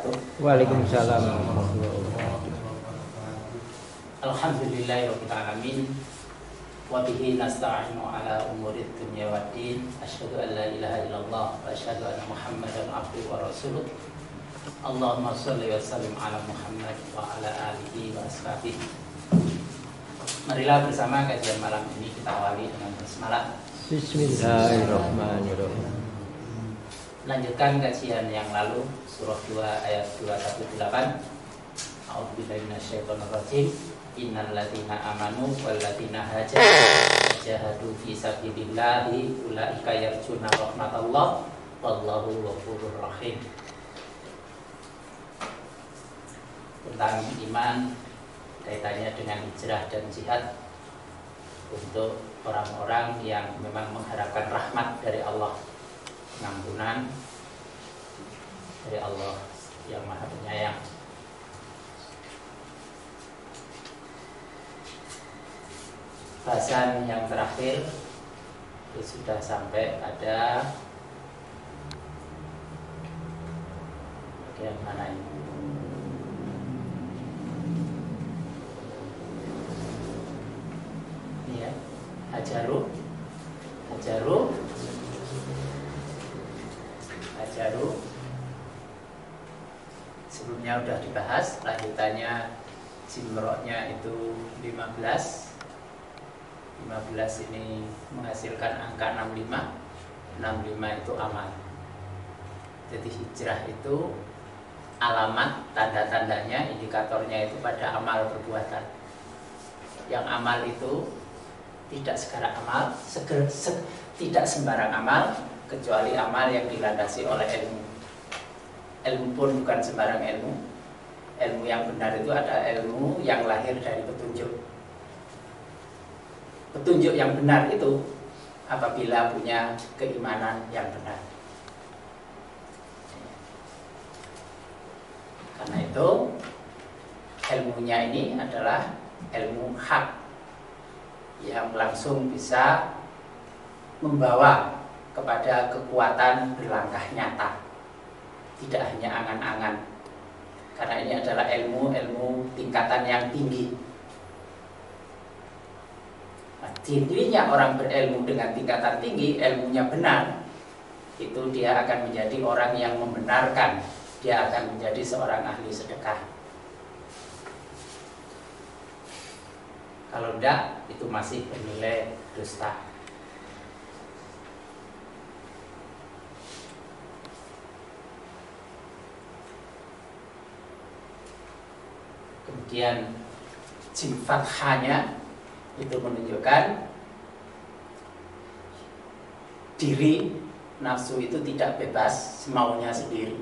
wabarakatuh. Waalaikumsalam warahmatullahi wabarakatuh. Alhamdulillahirabbil alamin. Wa bihi nasta'inu ala umurid dunya waddin. Asyhadu an la ilaha illallah wa asyhadu anna Muhammadan abduhu wa rasuluh. Allahumma shalli wa sallim ala Muhammad wa ala alihi wa ashabihi. Marilah bersama kajian malam ini kita awali dengan basmalah. Bismillahirrahmanirrahim. Lanjutkan kajian yang lalu, surah 2 ayat 218. A'udzubillahi minasyaitonir rajim. Innal ladzina amanu wal ladzina jahadu fi sabilillahi ulaika yarjuna rahmatallah wallahu ghafurur rahim. Tentang iman kaitannya dengan hijrah dan jihad untuk orang-orang yang memang mengharapkan rahmat dari Allah, pengampunan dari Allah yang Maha Penyayang. Bahasan yang terakhir itu sudah sampai pada bagian mana ini? Ini ya, hajaru. Sebelumnya sudah dibahas, lanjutannya jimroknya itu 15 ini menghasilkan angka 65 itu amal. Jadi hijrah itu alamat, tanda-tandanya, indikatornya itu pada amal perbuatan. Yang amal itu tidak segala amal, tidak sembarang amal, kecuali amal yang dilandasi oleh ilmu. Ilmu pun bukan sembarang ilmu. Ilmu yang benar itu ada ilmu yang lahir dari petunjuk. Petunjuk yang benar itu apabila punya keimanan yang benar. Karena itu ilmunya ini adalah ilmu hak yang langsung bisa membawa kepada kekuatan berlangkah nyata, tidak hanya angan-angan. Karena ini adalah ilmu tingkatan yang tinggi. Dirinya orang berilmu dengan tingkatan tinggi, ilmunya benar, itu dia akan menjadi orang yang membenarkan, dia akan menjadi seorang ahli sedekah. Kalau tidak, itu masih bernilai dusta. Kemudian jim fathahnya itu menunjukkan diri nafsu itu tidak bebas semaunya sendiri,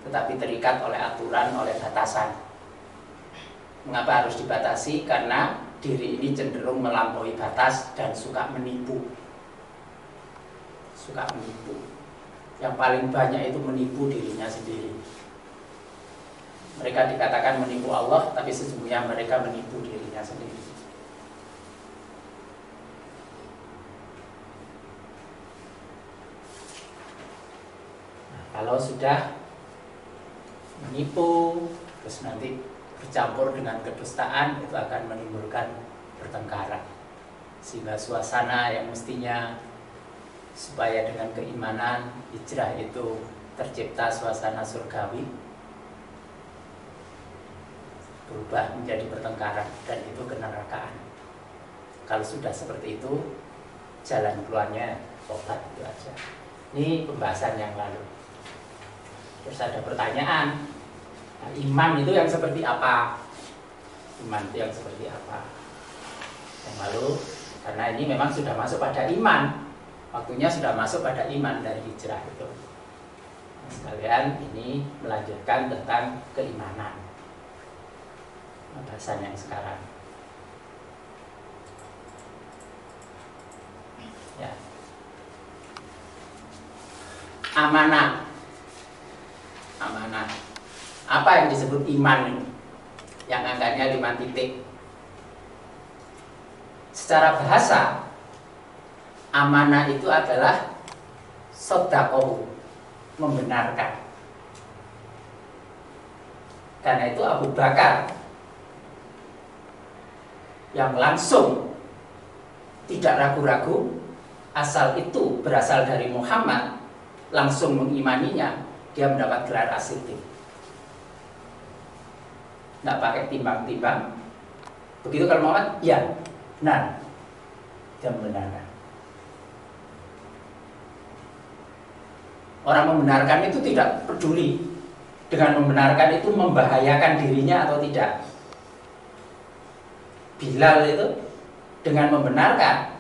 tetapi terikat oleh aturan, oleh batasan. Mengapa harus dibatasi? Karena diri ini cenderung melampaui batas dan suka menipu. Yang paling banyak itu menipu dirinya sendiri. Mereka dikatakan menipu Allah, tapi sesungguhnya mereka menipu dirinya sendiri. Kalau sudah menipu, terus nanti bercampur dengan kedustaan, itu akan menimbulkan pertengkaran. Sehingga suasana yang mestinya supaya dengan keimanan, hijrah itu tercipta suasana surgawi, berubah menjadi pertengkaran, dan itu kenerakaan. Kalau sudah seperti itu, jalan keluarnya tobat, itu aja. Ini pembahasan yang lalu. Terus ada pertanyaan, nah, iman itu yang seperti apa? Iman itu yang seperti apa? Yang lalu, karena ini memang sudah masuk pada iman, waktunya sudah masuk pada iman dari hijrah itu. Nah, sekalian ini melanjutkan tentang keimanan. Bahasan yang sekarang. Ya. Amanah. Apa yang disebut iman ini? Yang angkanya 5 titik. Secara bahasa, amanah itu adalah sodaqoh, membenarkan. Karena itu Abu Bakar yang langsung tidak ragu-ragu, asal itu berasal dari Muhammad, langsung mengimaninya, dia mendapat gelar as-siddiq. Nggak pakai timbang-timbang. Begitu kalau Muhammad, ya, benar, dia membenarkan. Orang membenarkan itu tidak peduli dengan membenarkan itu membahayakan dirinya atau tidak. Bilal itu dengan membenarkan,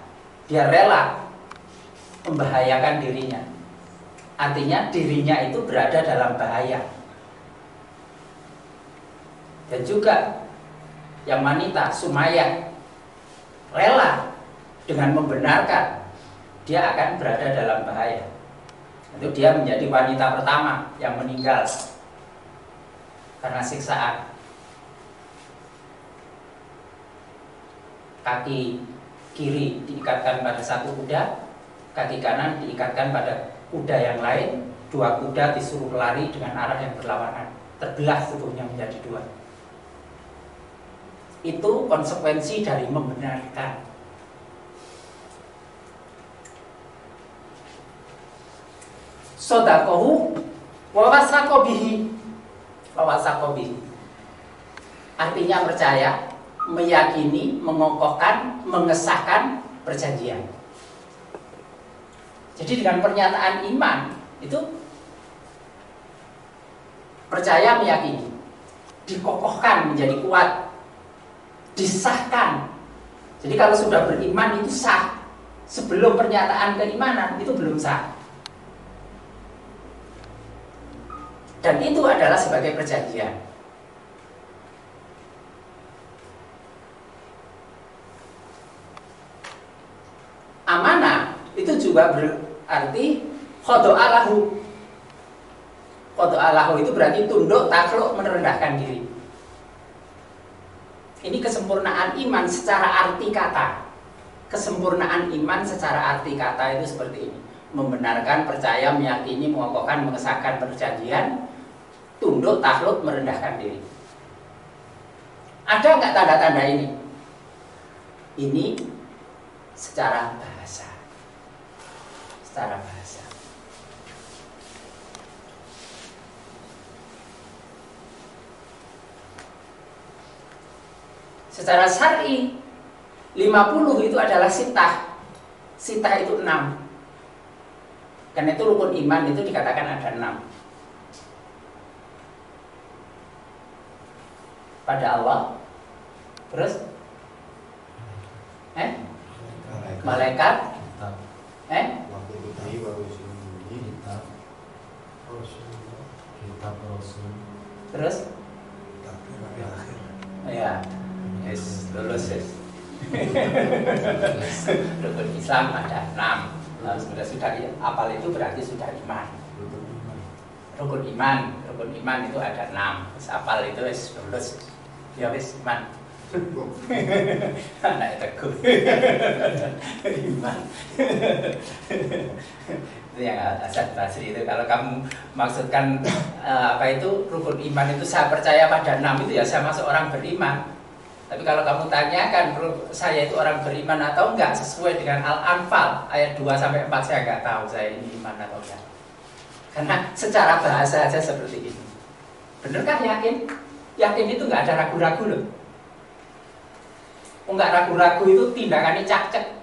dia rela membahayakan dirinya. Artinya dirinya itu berada dalam bahaya. Dan juga yang wanita Sumayyah rela dengan membenarkan dia akan berada dalam bahaya. Itu dia menjadi wanita pertama yang meninggal karena siksaan. Kaki kiri diikatkan pada satu kuda, kaki kanan diikatkan pada kuda yang lain. Dua kuda disuruh lari dengan arah yang berlawanan, terbelah tubuhnya menjadi dua. Itu konsekuensi dari membenarkan. Sodakohu wawasakobihi, wawasakobihi. Artinya percaya, meyakini, mengokohkan, mengesahkan perjanjian. Jadi dengan pernyataan iman itu percaya, meyakini, dikokohkan menjadi kuat, disahkan. Jadi kalau sudah beriman itu sah. Sebelum pernyataan keimanan itu belum sah. Dan itu adalah sebagai perjanjian. Amanah itu juga berarti khodo'alahu. Khodo'alahu itu berarti tunduk, takluk, merendahkan diri. Ini kesempurnaan iman secara arti kata. Kesempurnaan iman secara arti kata itu seperti ini: membenarkan, percaya, meyakini, mengokohkan, mengesahkan perjanjian, tunduk, takluk, merendahkan diri. Ada nggak tanda-tanda ini? Ini secara bahasa. Secara bahasa. Secara syar'i 50 itu adalah sitah. Sitah itu 6. Karena itu rukun iman itu dikatakan ada 6. Pada Allah. Terus malaikat, terus ya, yes, lulus yes. Rukun Islam ada 6. Sudah apal itu berarti sudah iman. Rukun iman itu ada 6. Apal itu yes, lulus. Ya wis iman. Anak teguh. Iman. Itu yang Hasan Basri itu. Kalau kamu maksudkan apa itu rukun iman itu saya percaya pada 6 itu ya saya masuk orang beriman. Tapi kalau kamu tanyakan saya itu orang beriman atau enggak sesuai dengan Al-Anfal ayat 2-4 saya enggak tahu saya ini iman atau enggak. Karena secara bahasa aja seperti ini. Bener kan yakin? Yakin itu enggak ada ragu-ragu loh. Enggak ragu-ragu itu tindakannya cak-cak.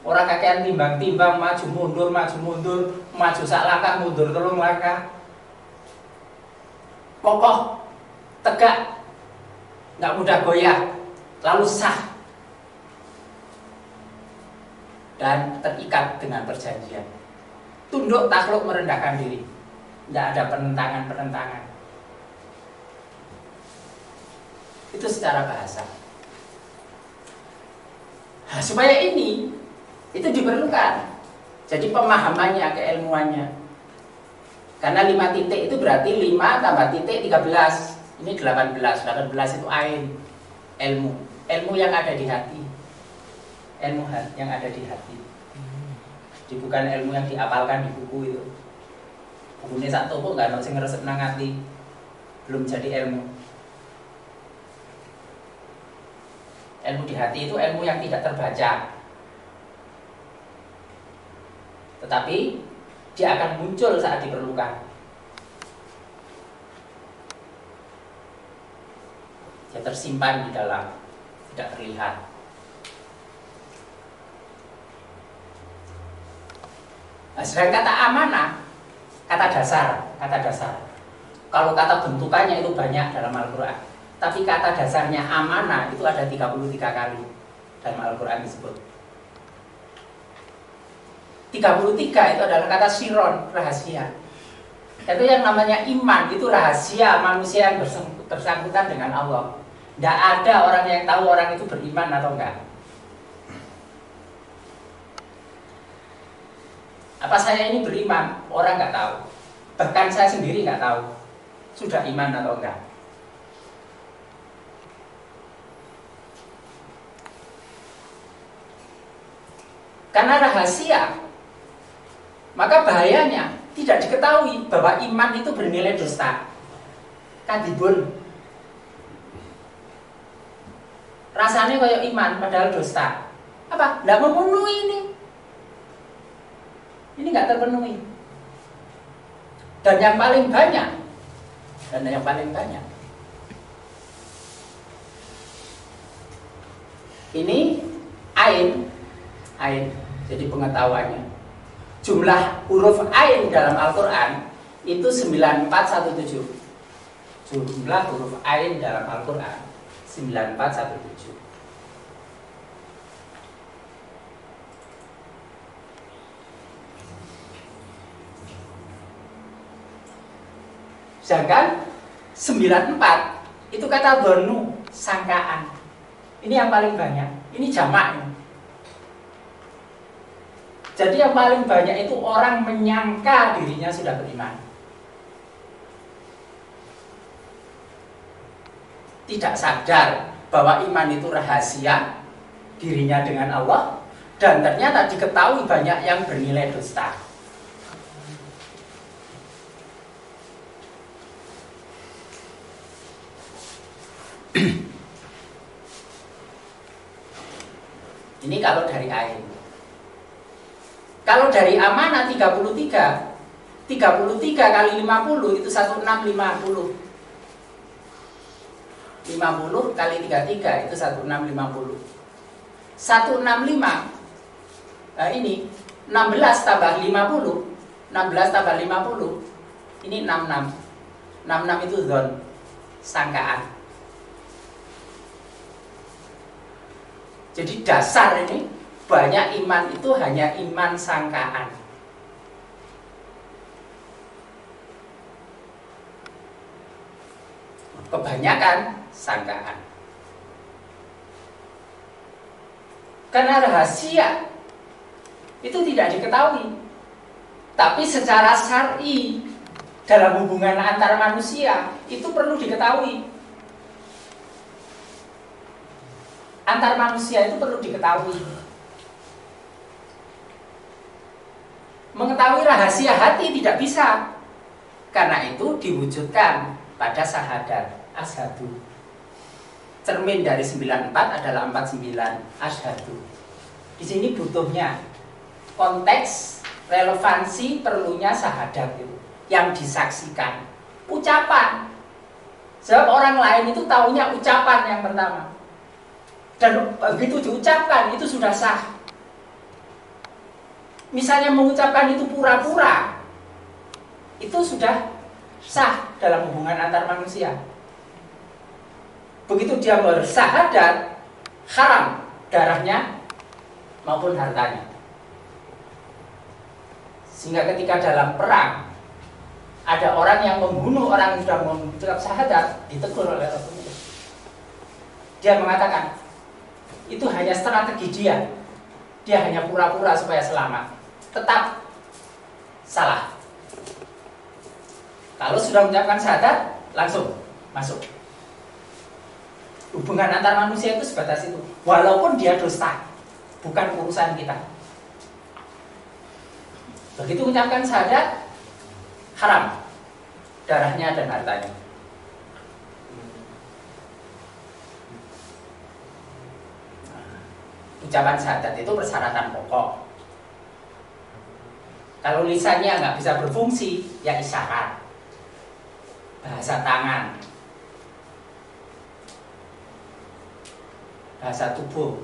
Orang kakean timbang-timbang, maju mundur, maju sak langkah, mundur 3 langkah. Kokoh, tegak, nggak mudah goyah, lalu sah dan terikat dengan perjanjian. Tunduk, takluk, merendahkan diri, nggak ada penentangan. Itu secara bahasa. Nah, supaya ini itu diperlukan. Jadi pemahamannya, keilmuannya. Karena 5 titik itu berarti 5 tambah titik 13. Ini 18. 18 itu ain, ilmu yang ada di hati. Ilmu yang ada di hati. Jadi bukan ilmu yang diapalkan di buku itu. Bukunya sak toko enggak ono sing ngresep nang ati. belum jadi ilmu. Ilmu di hati itu ilmu yang tidak terbaca, tetapi dia akan muncul saat diperlukan. Dia tersimpan di dalam, tidak terlihat. Nah, sedangkan kata amanah, kata dasar. Kalau kata bentukannya itu banyak dalam Al-Quran, tapi kata dasarnya amanah itu ada 33 kali dalam Al-Quran disebut. 33 itu adalah kata siron, rahasia. Itu yang namanya iman, itu rahasia manusia yang bersangkutan dengan Allah. Tidak ada orang yang tahu orang itu beriman atau enggak. Apa saya ini beriman? Orang nggak tahu. Bahkan saya sendiri nggak tahu sudah iman atau enggak. Karena rahasia, maka bahayanya tidak diketahui bahwa iman itu bernilai dusta. Kadibun, rasanya kayak iman padahal dusta. Apa? Tidak memenuhi ini. Ini nggak terpenuhi. Dan yang paling banyak, ini ain. Jadi pengetahuannya, jumlah huruf ain dalam Al-Quran itu 9417. Jumlah huruf ain dalam Al-Quran 9417. Sedangkan 94 itu kata dhonu, sangkaan. Ini yang paling banyak. Ini jamaknya. Jadi yang paling banyak itu orang menyangka dirinya sudah beriman. Tidak sadar bahwa iman itu rahasia dirinya dengan Allah, dan ternyata diketahui banyak yang bernilai dusta. Ini kalau dari ain. Kalau dari amanah 33 kali 50 itu 1650. 50 kali 33 itu 1650. 165. Nah ini 16 tambah 50. 16 tambah 50. Ini 66. 66 itu dzon, sangkaan. Jadi dasar ini banyak iman itu hanya iman sangkaan. Kebanyakan sangkaan. Karena rahasia itu tidak diketahui. Tapi secara syar'i dalam hubungan antar manusia itu perlu diketahui. Antar manusia itu perlu diketahui. Mengetahui rahasia hati tidak bisa. Karena itu diwujudkan pada syahadat, asyhadu. Cermin dari 94 adalah 49, asyhadu. Di sini butuhnya konteks, relevansi, perlunya syahadat itu yang disaksikan. Ucapan. Sebab orang lain itu taunya ucapan yang pertama. Dan begitu diucapkan itu sudah sah. Misalnya mengucapkan itu pura-pura, itu sudah sah dalam hubungan antar manusia. Begitu dia bersyahadat, haram darahnya maupun hartanya. Sehingga ketika dalam perang ada orang yang membunuh orang yang sudah mengucap syahadat, ditegur oleh Rasulullah. Dia mengatakan, itu hanya strategi dia. Dia hanya pura-pura supaya selamat. Tetap salah. Kalau sudah mengucapkan syahadat, langsung masuk. Hubungan antar manusia itu sebatas itu. Walaupun dia dusta, bukan urusan kita. Begitu mengucapkan syahadat, haram darahnya dan hartanya. ucapan syahadat itu persyaratan pokok. Kalau lisannya nggak bisa berfungsi, ya isyarat, bahasa tangan, bahasa tubuh.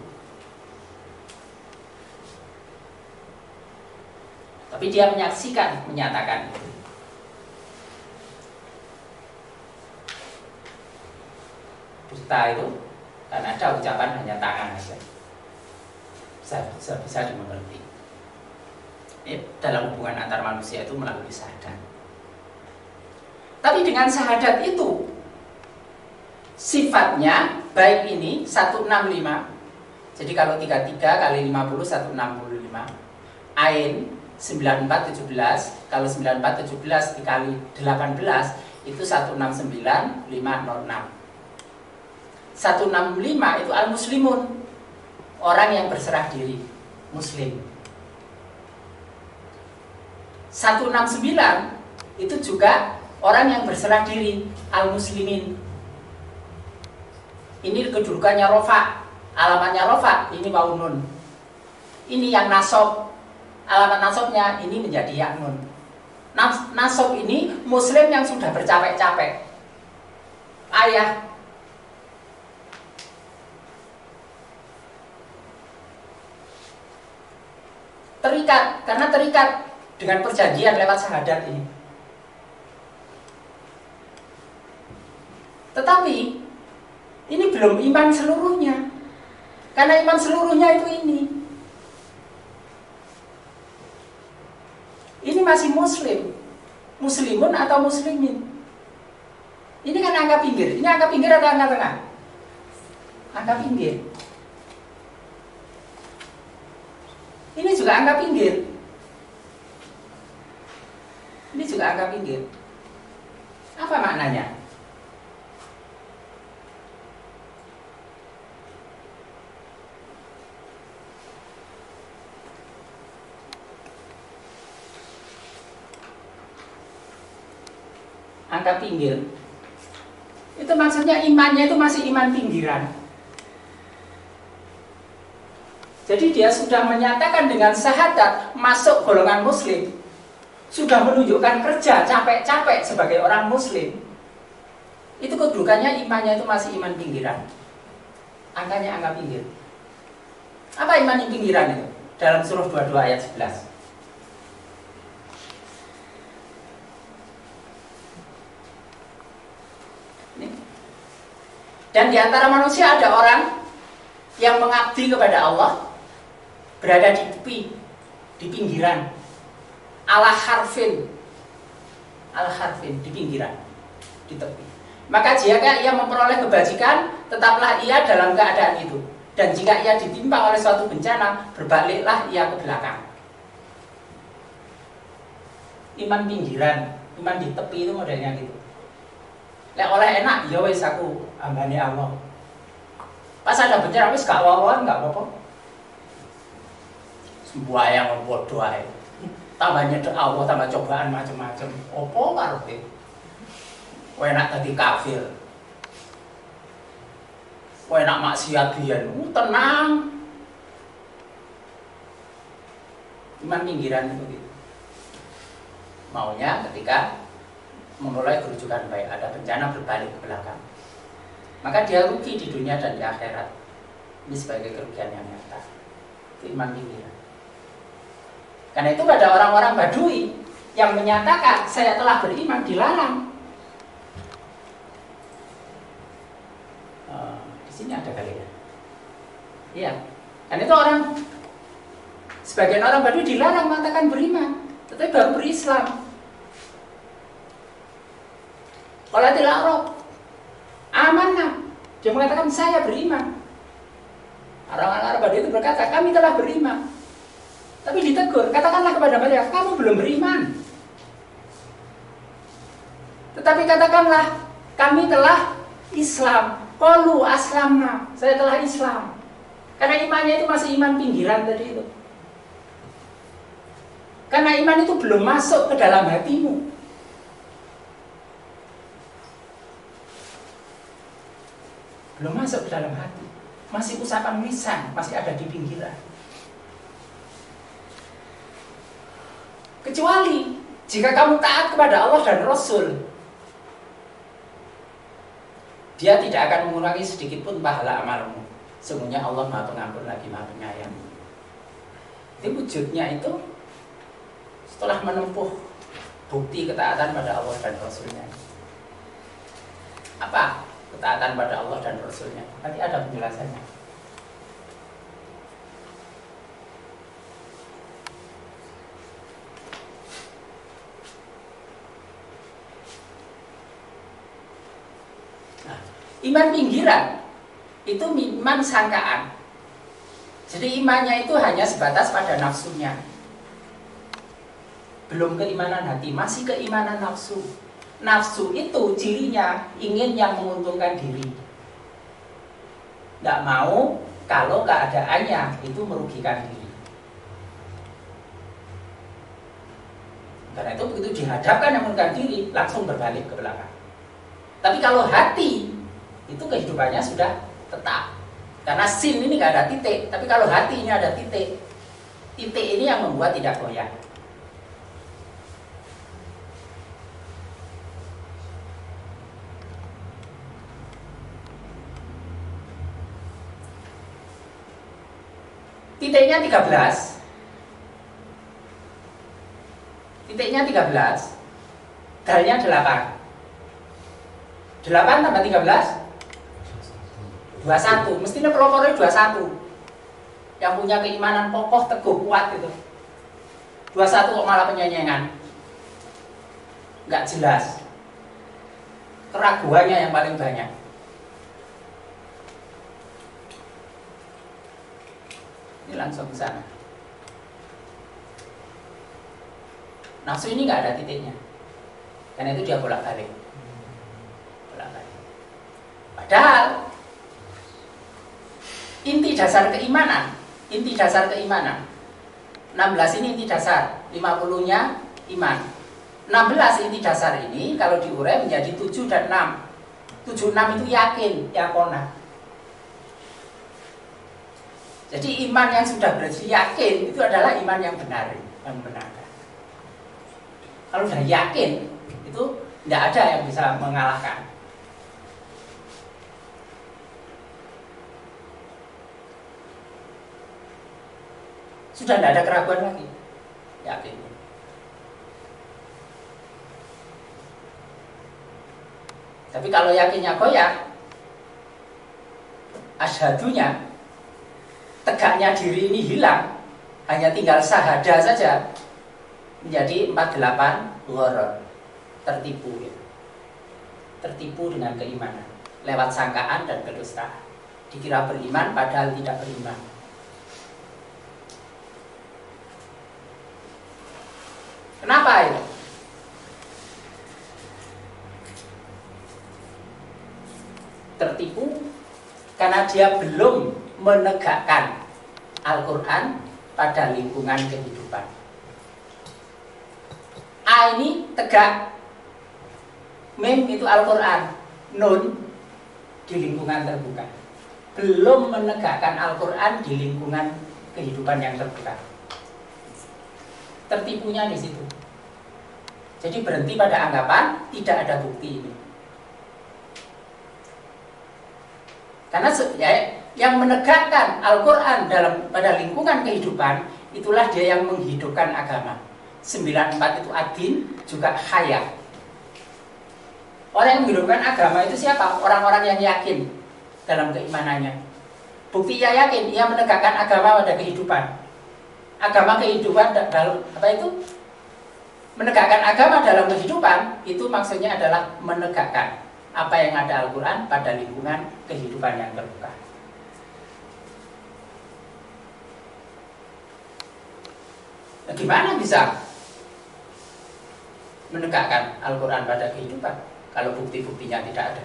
Tapi dia menyaksikan, menyatakan itu. Dusta itu kan ada ucapan hanya tangan saja, bisa dimengerti. Ini dalam hubungan antar manusia itu melalui syahadat. Tapi dengan syahadat itu sifatnya baik ini 165. Jadi kalau 33 kali 50 165. Ain 9417, kalau 9417 dikali 18 itu 169506. 165 itu al-muslimun, orang yang berserah diri, muslim. 169 itu juga orang yang berserah diri, al-muslimin. Ini kedudukannya rofa, alamatnya rofa, ini waunun. Ini yang nasab, alamat nasabnya ini menjadi yaknun. Nasab ini muslim yang sudah bercapek-capek, ayah. Terikat, karena terikat dengan perjanjian lewat syahadat ini. Tetapi ini belum iman seluruhnya, karena iman seluruhnya itu ini. Ini masih muslim, muslimun atau muslimin. Ini kan angka pinggir. Ini angka pinggir atau angka tengah? Angka pinggir. Ini juga angka pinggir. Ini juga angka pinggir. Apa maknanya? Angka pinggir. Itu maksudnya imannya itu masih iman pinggiran. Jadi dia sudah menyatakan dengan syahadat masuk golongan muslim, sudah menunjukkan kerja capek-capek sebagai orang muslim. Itu kedudukannya imannya itu masih iman pinggiran. Angkanya angka pinggir. Apa iman yang pinggiran itu? Dalam surah 22 ayat 11. Dan di antara manusia ada orang yang mengabdi kepada Allah, berada di tepi, di pinggiran, ala harfin, di pinggiran, di tepi. Maka jika ia memperoleh kebajikan, tetaplah ia dalam keadaan itu. Dan jika ia ditimpa oleh suatu bencana, berbaliklah ia ke belakang. Iman pinggiran, iman di tepi itu modelnya gitu. Lek oleh enak, ya wis aku ambane Allah. Pas ada bencana wis gak wawan, gak apa-apa. Sembayang bodoh ae. Tambah nyedek Allah, tambah cobaan macam-macam. Opo karepe? Kowe enak dadi kafir. Kowe enak maksiat biyen. Tenang. Iman pinggiran itu gitu. Maunya ketika memulai kerujukan baik, ada bencana berbalik ke belakang, maka dia rugi di dunia dan di akhirat. Ini sebagai kerugian yang nyata. Itu iman pinggiran. Karena itu pada orang-orang Badui yang menyatakan saya telah beriman dilarang. Di sini ada kali ya. Iya. Karena itu sebagian orang Badui dilarang mengatakan beriman, tetapi baru berislam. Kalau tidak Arab, amanah. Dia mengatakan saya beriman. Orang-orang Arab Badui itu berkata kami telah beriman. Tapi ditegur, katakanlah kepada mereka, kamu belum beriman. Tetapi katakanlah, kami telah Islam. Qalu aslamna, saya telah Islam. Karena imannya itu masih iman pinggiran tadi itu. Karena iman itu belum masuk ke dalam hatimu. Belum masuk ke dalam hati. masih usapan lisan, masih ada di pinggiran. Kecuali jika kamu taat kepada Allah dan Rasul, dia tidak akan mengurangi sedikit pun pahala amalmu. Sesungguhnya Allah Maha Pengampun lagi Maha Penyayang. Jadi wujudnya itu setelah menempuh bukti ketaatan pada Allah dan Rasulnya. Apa ketaatan pada Allah dan Rasulnya? Nanti ada penjelasannya. Nah, iman pinggiran itu iman sangkaan. Jadi imannya itu hanya sebatas pada nafsunya. Belum keimanan hati, masih keimanan nafsu. Nafsu itu cirinya ingin yang menguntungkan diri. Tidak mau kalau keadaannya itu merugikan diri. Karena itu begitu dihadapkan yang menguntungkan diri, langsung berbalik ke belakang. Tapi kalau hati, itu kehidupannya sudah tetap. Karena sin ini nggak ada titik, tapi kalau hati ini ada titik. Titik ini yang membuat tidak goyah. Titiknya 13. Titiknya 13. Dalnya 8. 8 tambah 13 21. Mestinya pelopornya 21. Yang punya keimanan kokoh, teguh, kuat itu. 21 kok malah penyenyengan. Nggak jelas. Keraguannya yang paling banyak. Ini langsung ke sana. Nafsu ini nggak ada titiknya. Karena itu dia bolak-balik. Bolak-balik. Padahal inti dasar keimanan 16 ini inti dasar, 50-nya iman. 16 inti dasar ini kalau diurai menjadi 7 dan 6. 7, 6 itu yakin, yakonah. Jadi iman yang sudah berarti yakin itu adalah iman yang benar, yang membenarkan. Kalau sudah yakin itu tidak ada yang bisa mengalahkan. Sudah tidak ada keraguan lagi, yakin. Tapi kalau yakinnya goyah, ashadunya, tegaknya diri ini hilang, hanya tinggal syahadah saja, menjadi 48 ghoror, tertipu gitu. Tertipu dengan keimanan lewat sangkaan dan kedustaan. Dikira beriman padahal tidak beriman. Kenapa itu? Tertipu karena dia belum menegakkan Al-Quran pada lingkungan kehidupan. A ini tegak, mim itu Al-Quran, nun di lingkungan terbuka. Belum menegakkan Al-Quran di lingkungan kehidupan yang terbuka. Tertipunya di situ. Jadi berhenti pada anggapan tidak ada bukti ini. Karena yang menegakkan Al-Quran pada lingkungan kehidupan, itulah dia yang menghidupkan agama. 94 itu adin, juga hayat. Orang yang menghidupkan agama itu siapa? Orang-orang yang yakin dalam keimanannya. Bukti ia yakin, ia menegakkan agama pada kehidupan. Agama kehidupan dalam apa itu? Menegakkan agama dalam kehidupan itu maksudnya adalah menegakkan apa yang ada Al-Quran pada lingkungan kehidupan yang terbuka. Nah, gimana bisa menegakkan Al-Quran pada kehidupan kalau bukti-buktinya tidak ada?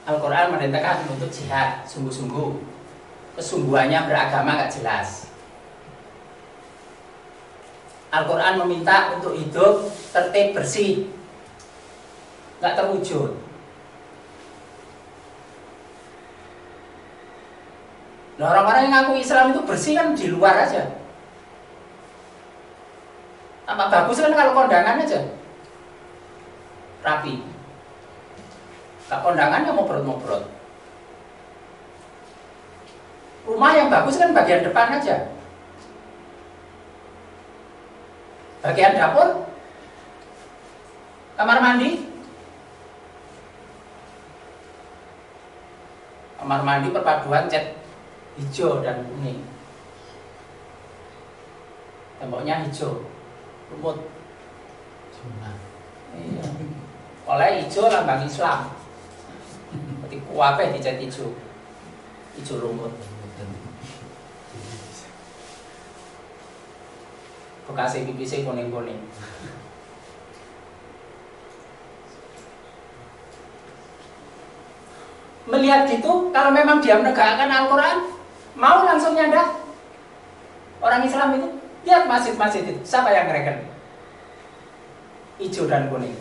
Al-Quran merintahkan untuk jihad sungguh-sungguh. kesungguhannya beragama nggak jelas. Al-Quran meminta untuk hidup tertib bersih, nggak terwujud. Nah, orang-orang yang ngaku Islam itu bersih kan di luar aja. Tampak bagus kan kalau kondangan aja rapi. Gak kondangan ya ngobrol-ngobrol. Rumah yang bagus kan bagian depan aja. Bagian dapur, kamar mandi. Kamar mandi perpaduan cat hijau dan kuning. Temboknya hijau, rumput. Iya. Oleh hijau lambang Islam. Berarti kuape dicat hijau. Hijau rumput. Bekasnya pipisnya kuning-kuning. Melihat gitu, kalau memang dia menegakkan Al-Quran, mau langsung nyadar. Orang Islam itu, lihat masjid-masjid itu, siapa yang ngereken? Hijau dan kuning.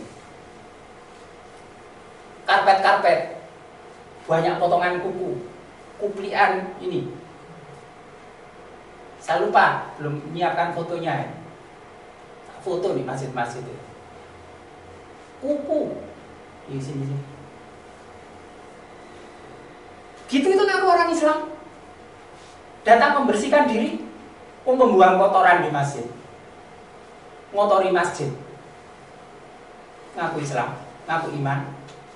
Karpet-karpet, banyak potongan kuku, kuplian ini. Saya lupa, belum menyiapkan fotonya. Foto nih masjid-masjid itu. Kuku di sini. Gitu itu ngaku orang Islam. Datang membersihkan diri, membuang kotoran di masjid, ngotori masjid. Ngaku Islam, ngaku iman,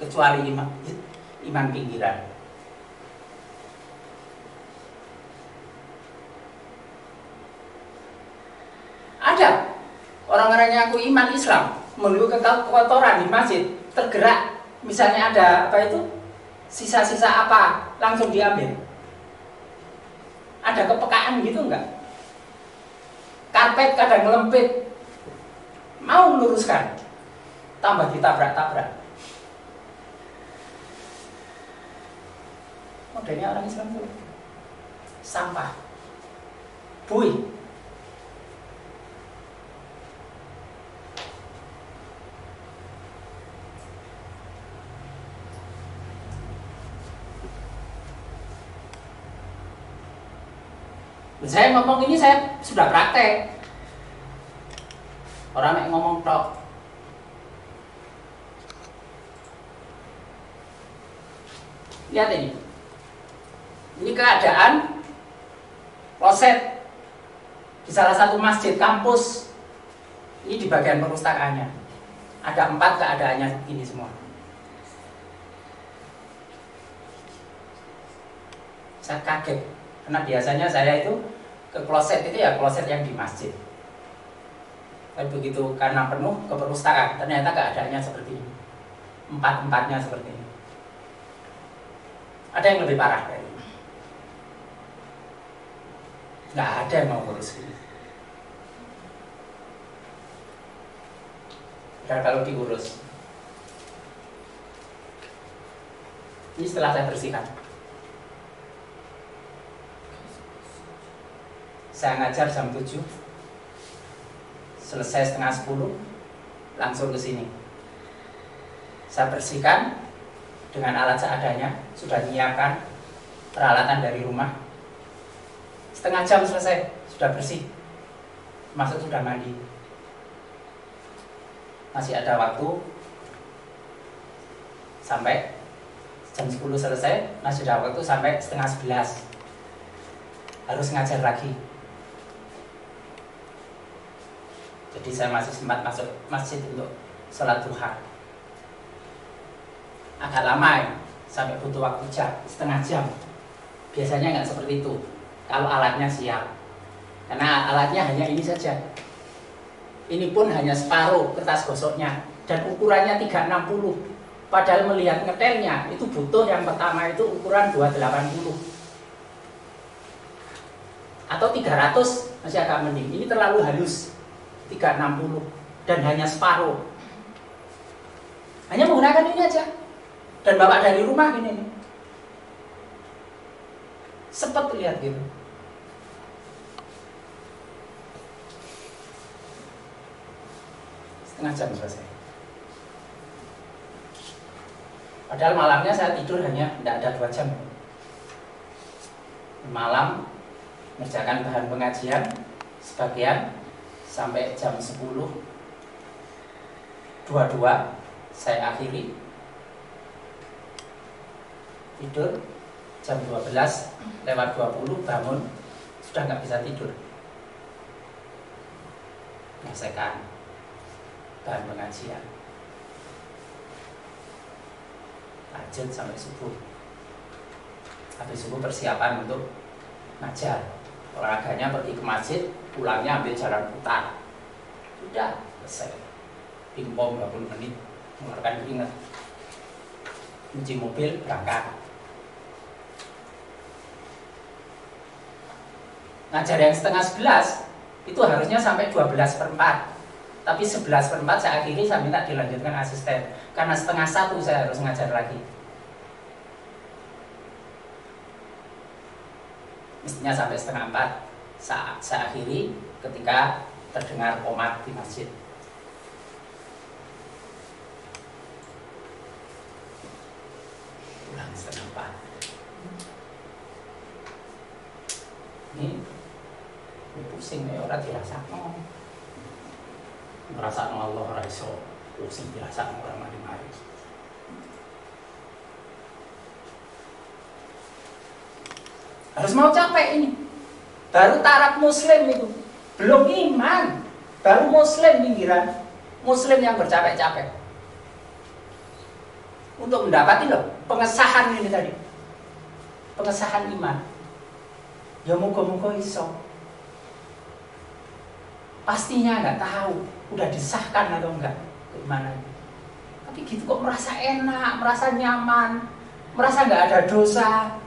kecuali iman pinggiran. Ada orang-orang yang ngaku iman Islam menunggu kotoran di masjid, tergerak, misalnya ada apa itu, sisa-sisa apa, langsung diambil. Ada kepekaan gitu enggak? Karpet kadang ngelempit, mau meluruskan, tambah ditabrak-tabrak. Modelnya orang Islam itu sampah, buih. Saya ngomong ini saya sudah praktek. Orang yang ngomong tok. Lihat ini. Ini keadaan kloset di salah satu masjid kampus. Ini di bagian perpustakaannya. Ada 4 keadaannya ini semua. Saya kaget. Karena biasanya saya itu ke kloset itu ya kloset yang di masjid. Tapi begitu karena penuh ke perpustakaan, ternyata keadaannya seperti ini. 4-4-nya seperti ini. Ada yang lebih parah dari ini. Nggak ada yang mau ngurus ini. Dan kalau diurus, ini setelah saya bersihkan. Saya ngajar jam 7, selesai setengah 10, langsung ke sini. Saya bersihkan dengan alat seadanya, sudah menyiapkan peralatan dari rumah. Setengah jam selesai, sudah bersih, masuk sudah mandi. Masih ada waktu sampai jam 10 selesai, masih ada waktu sampai setengah 11. Harus ngajar lagi. Jadi saya masih sempat masuk masjid untuk sholat duha. Agak lama ya, sampai butuh waktu setengah jam. Biasanya nggak seperti itu. Kalau alatnya siap, karena alatnya hanya ini saja. Ini pun hanya separuh kertas gosoknya dan ukurannya 360. Padahal melihat ngetelnya itu butuh yang pertama itu ukuran 280 atau 300 masih agak mending. Ini terlalu halus. 360 dan hanya separuh. Hanya menggunakan ini aja dan bawa dari rumah gini nih. Sepet lihat gitu. Setengah jam selesai. Padahal malamnya saya tidur hanya tidak ada 2 jam. Malam mengerjakan bahan pengajian sebagian sampai jam 10.22 saya akhiri. Tidur jam 12:20 bangun, sudah nggak bisa tidur. Menyelesaikan bahan pengajian, lanjut sampai subuh. Habis subuh persiapan untuk ngajar. Olahraganya pergi ke masjid, pulangnya ambil jalan putar. Sudah selesai. Pingpong 20 menit, mengeluarkan keringat, cuci mobil, berangkat. Ngajar yang setengah 11 itu harusnya sampai 12/4. Tapi 11/4 saya akhiri, saya minta dilanjutkan asisten. Karena setengah 1 saya harus ngajar lagi. Mestinya sampai setengah 4 saya akhiri ketika terdengar qomat di masjid. Pulang setengah 4. Ini pusing ya, orang dirasakno. Ngrasakno Allah ora iso, pusing dirasakno orang mari-mari. Harus mau capek ini. Baru taraf muslim itu, belum iman, baru muslim pinggiran. Muslim yang bercapek-capek untuk mendapati loh pengesahan ini tadi, pengesahan iman. Ya moga-moga iso. Pastinya nggak tahu udah disahkan atau enggak keimanan. Tapi gitu kok merasa enak, merasa nyaman, merasa nggak ada dosa.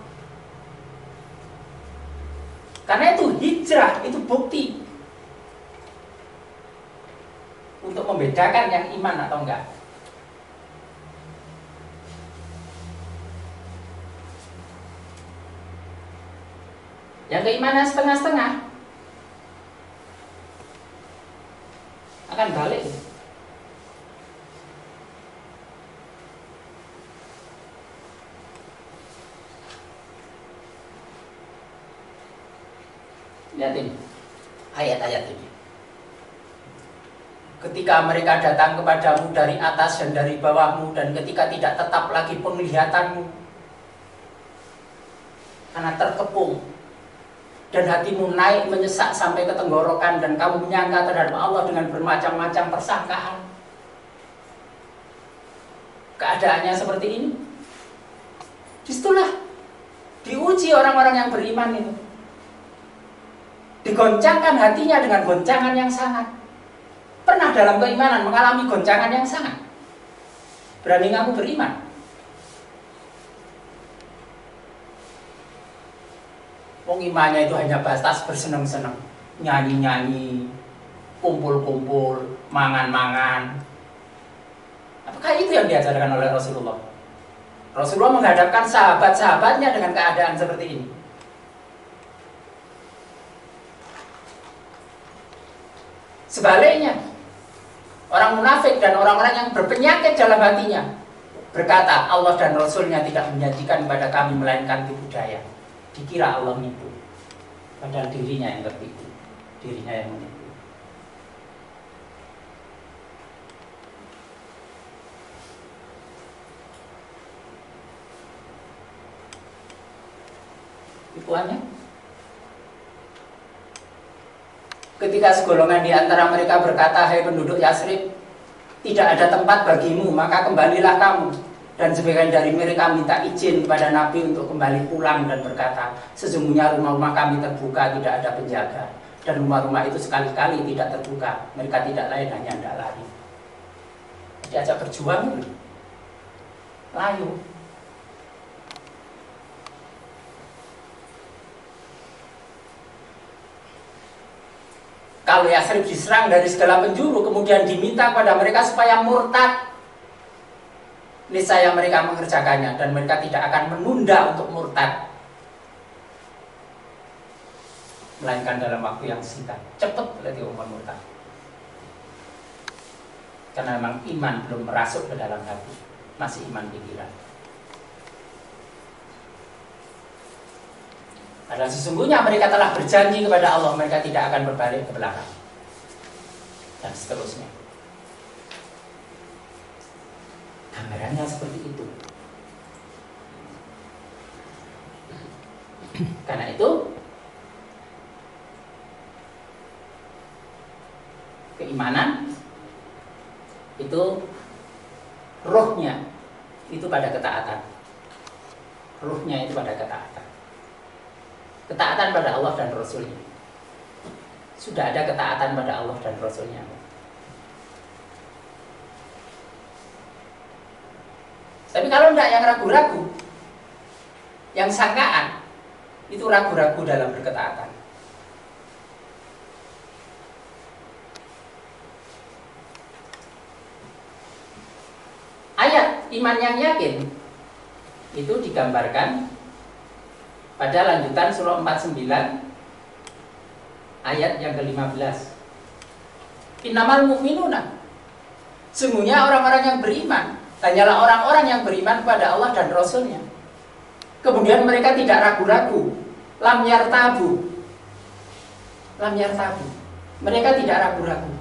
Karena itu hijrah, itu bukti untuk membedakan yang iman atau enggak. Yang keimanan setengah-setengah akan balik. Lihat ini, ayat-ayat ini. Ketika mereka datang kepadamu dari atas dan dari bawahmu, dan ketika tidak tetap lagi penglihatanmu karena terkepung, dan hatimu naik menyesak sampai ke tenggorokan, dan kamu menyangka terhadap Allah dengan bermacam-macam persangkaan. Keadaannya seperti ini. Disitulah diuji orang-orang yang beriman itu. Digoncangkan hatinya dengan goncangan yang sangat. Pernah dalam keimanan mengalami goncangan yang sangat? Berani ngaku beriman? Wong imannya itu hanya batas bersenang-senang, nyanyi-nyanyi, kumpul-kumpul, mangan-mangan. Apakah itu yang diajarkan oleh Rasulullah? Rasulullah menghadapkan sahabat-sahabatnya dengan keadaan seperti ini. Sebaliknya, orang munafik dan orang-orang yang berpenyakit dalam hatinya berkata, Allah dan Rasulnya tidak menjanjikan kepada kami melainkan tipu daya. Dikira Allah menipu, padahal dirinya yang tertipu, dirinya yang menipu. Tipuannya, ketika segolongan di antara mereka berkata, hai penduduk Yasrib, tidak ada tempat bagimu, maka kembalilah kamu. Dan sebagian dari mereka minta izin kepada Nabi untuk kembali pulang dan berkata, sesungguhnya rumah-rumah kami terbuka, tidak ada penjaga. Dan rumah-rumah itu sekali-kali tidak terbuka. Mereka tidak lain hanya hendak lari. Diajak berjuang, layu. Kalau Yasrib diserang dari segala penjuru, kemudian diminta kepada mereka supaya murtad, niscaya mereka mengerjakannya, dan mereka tidak akan menunda untuk murtad. melainkan dalam waktu yang singkat. Cepat berarti umur murtad. Karena memang iman belum merasuk ke dalam hati, masih iman pikiran. Padahal sesungguhnya mereka telah berjanji kepada Allah, mereka tidak akan berbalik ke belakang. Dan seterusnya. Gambarannya seperti itu. Karena itu keimanan itu ruhnya itu pada ketaatan. Ruhnya itu pada ketaatan. Ketaatan pada Allah dan Rasulnya. Sudah ada ketaatan pada Allah dan Rasulnya. Tapi kalau tidak, yang ragu-ragu, yang sangkaan, itu ragu-ragu dalam berketaatan. Ayat iman yang yakin itu digambarkan pada lanjutan surah 49 ayat yang ke-15. Innamal mu'minuna, sungguhnya orang-orang yang beriman hanyalah orang-orang yang beriman kepada Allah dan Rasulnya. Kemudian mereka tidak ragu-ragu. Lam yartabu. Mereka tidak ragu-ragu.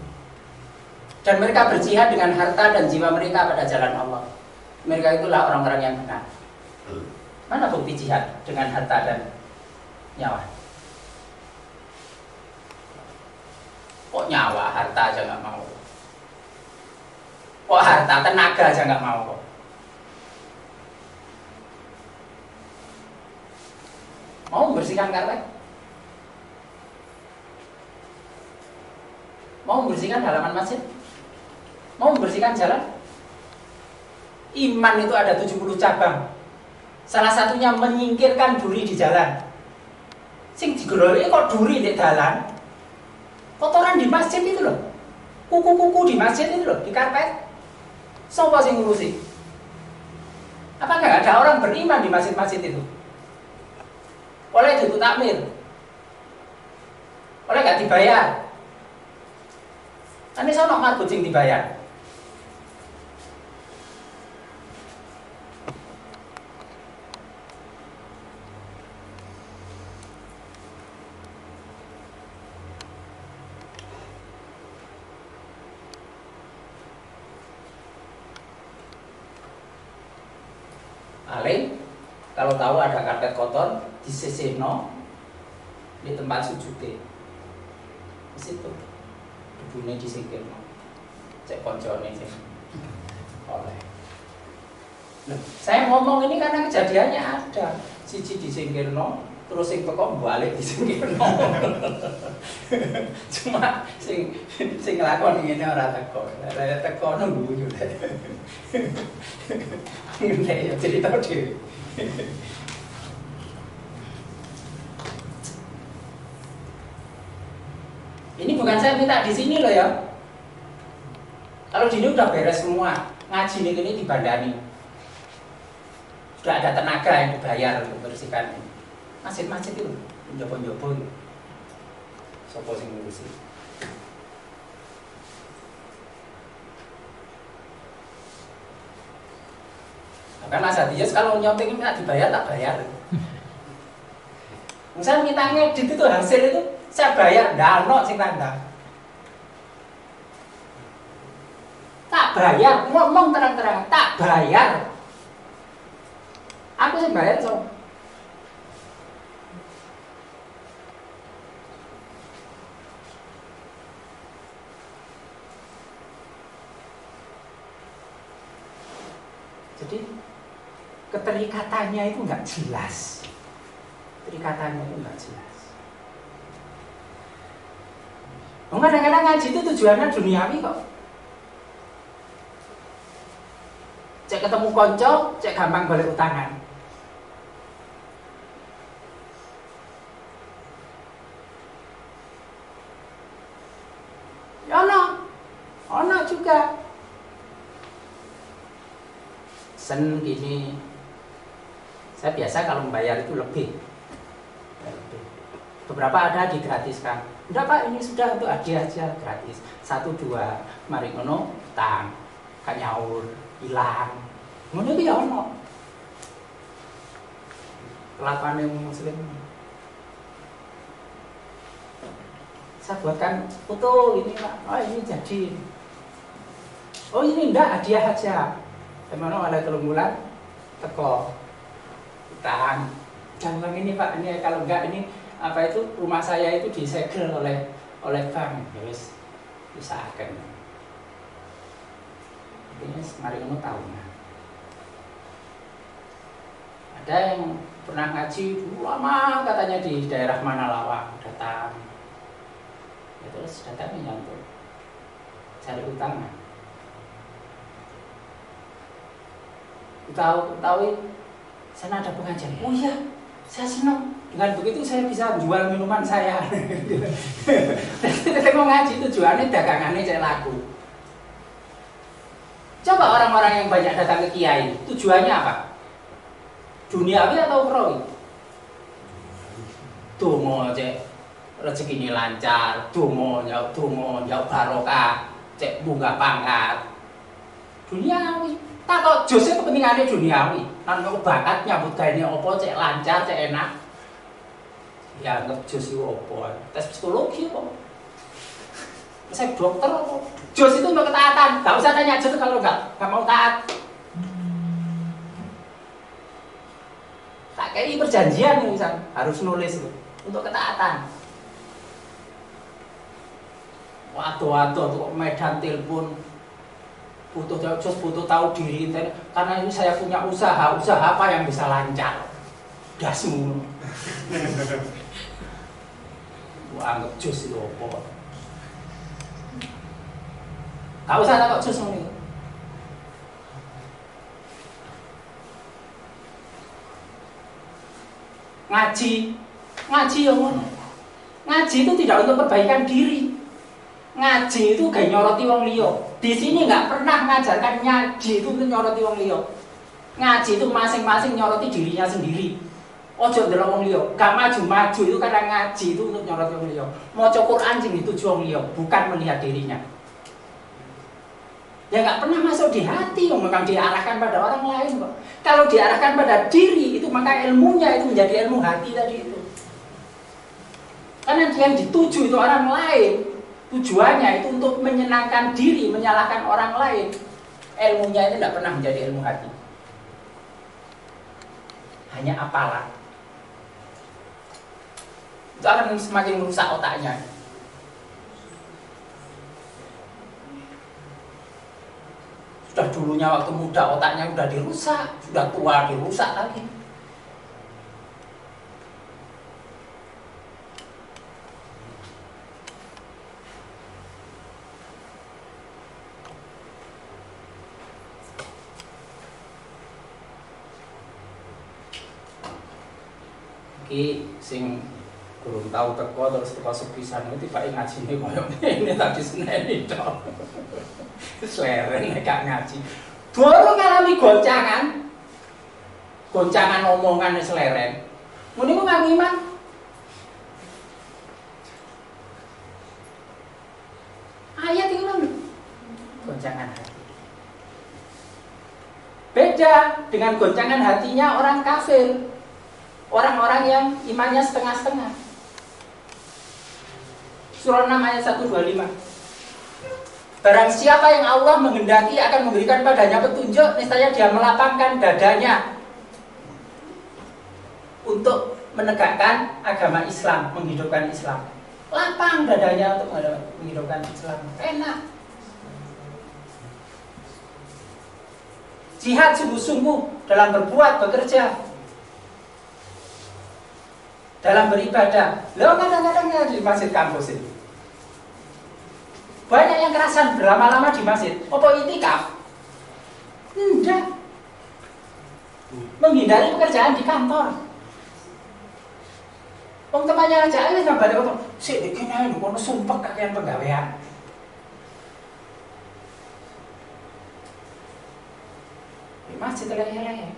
Dan mereka berjihad dengan harta dan jiwa mereka pada jalan Allah. Mereka itulah orang-orang yang benar. Mana bukti jihad dengan harta dan nyawa? Kok nyawa, harta aja nggak mau? Kok harta, tenaga aja nggak mau kok? Mau membersihkan karpet? Mau membersihkan halaman masjid? Mau membersihkan jalan? Iman itu ada 70 cabang. Salah satunya menyingkirkan duri di jalan. Sing digeroli kok duri di jalan? Kotoran di masjid itu loh. Kuku-kuku di masjid itu loh, di karpet. Siapa sing ngurusi? Apa nggak ada orang beriman di masjid-masjid itu? Oleh itu takmir, oleh nggak dibayar. Ini sono nggak kucing dibayar. Paling kalau tahu ada karpet kotor disisihno di tempat sujudnya. Di situ debunya disingkirno. Cek koncone sing oleh. Nah, saya ngomong ini karena kejadiannya ada. Siji disingkirno, terus sing teko balik disingkirno. Cuma sing nglakoni ngene ora teko. Ora teko nunggu yo. Ngene ya cerita dhewe. Ini bukan saya minta di sini loh ya. Kalau di sini udah beres semua, ngaji ini dibandani. Sudah ada tenaga yang dibayar untuk bersihkan masjid-masjid itu, njopo-njopo itu. Sopo sing ngurusi. Kan Mas Hadius kalau nyontek minta dibayar tak bayar. Misal kita ngedit itu hasil itu saya bayar, dano sing tanda. Tak bayar, ngomong terang-terang, tak bayar. Aku sih bayar so. Jadi keterikatannya itu nggak jelas. Keterikatannya itu nggak jelas. Kadang-kadang ngaji itu tujuannya duniawi kok. Cek ketemu konco, cek gampang balik utangan. Ono juga. Sen gini, saya biasa kalau membayar itu lebih. Beberapa ada digratiskan. Udah Pak, ini sudah untuk hadiah aja gratis. 1 2 mari ngono tang kanyaur hilang. Ngono iki ya ono. Kelakuan yang muslim. Saya buatkan foto ini Pak. Oh ini jadi. Oh ini enggak hadiah aja. Teman-teman ada 3 bulan teko. Tang. Jangan ini Pak, ini kalau enggak ini apa itu rumah saya itu disegel oleh bank, guys, bisa akan. Ini mari kamu tahu nah. Ada yang pernah ngaji dulu lama katanya di daerah mana Lawang datang, ya, terus datangnya untuk cari utang. Tahu sana ada pengajian. Oh iya, saya senang. Dengan begitu saya bisa jual minuman saya. Kita mau ngaji tujuannya dagangannya saya laku. Coba orang-orang yang banyak datang ke kiai, tujuannya apa? Duniawi atau ukhrawi? Dongo cek rezeki ini lancar, dongo jauh barokah, cek bunga pangkat. Duniawi. Tak kok jose kepentingannya duniawi. Nang kok bakat nyambut gawe opo cek lancar, cek enak. Ya anggap jos itu apa? Tes psikologi apa? Saya dokter apa? Jos itu untuk ketaatan. Gak usah tanya jos kalau gak mau taat. Tak kayak perjanjian misal harus nulis itu untuk ketaatan. Waduh tuh medan telepon butuh jos butuh tahu diri karena ini saya punya usaha apa yang bisa lancar. Dasmu. Anggap jus itu apa? Gak usah takut jus ini. Ngaji yang ngono. Ngaji itu tidak untuk perbaikan diri. Ngaji itu gak nyoroti wong liya. Di sini nggak pernah mengajarkan ngaji itu untuk nyoroti wong liya. Ngaji itu masing-masing nyoroti dirinya sendiri. Ojo ndelok wong liya, gak maju itu karena ngaji itu untuk nyorot wong liya. Maca Quran sing dituju wong liya, bukan melihat dirinya. Ya gak pernah masuk di hati, memang diarahkan pada orang lain kok. Kalau diarahkan pada diri itu maka ilmunya itu menjadi ilmu hati tadi itu. Karena yang dituju itu orang lain, tujuannya itu untuk menyenangkan diri, menyalahkan orang lain. Ilmunya itu tidak pernah menjadi ilmu hati. Hanya apalah. Itu akan semakin merusak otaknya. Sudah dulunya waktu muda otaknya sudah dirusak, sudah tua dirusak lagi. Iki sing kurang tahu teko terus teko sepisan itu Pak ngajine koyo ngene tadi seneni tok. Seleren nek gak ngaji. Baru ngalami goncangan omongan seleren. Ngene ku nganggo iman. Ayat itu kan goncangan hati. Beda dengan goncangan hatinya orang kafir. Orang-orang yang imannya setengah-setengah. Surah 6 ayat 125. Barang siapa yang Allah menghendaki akan memberikan padanya petunjuk, niscaya dia melapangkan dadanya untuk menegakkan agama Islam, menghidupkan Islam. Lapang dadanya untuk menghidupkan Islam. Enak. Jihad sungguh-sungguh dalam berbuat, bekerja, dalam beribadah. Lo kadang-kadang di masjid kampus ini banyak yang kerasan berlama-lama di masjid. Apa itikaf? Enggak. Menghindari pekerjaan di kantor. Wong temannya aja ae nambah kok. Sik iki ae lho kono sumpek kakean penggawean. Di masjid lele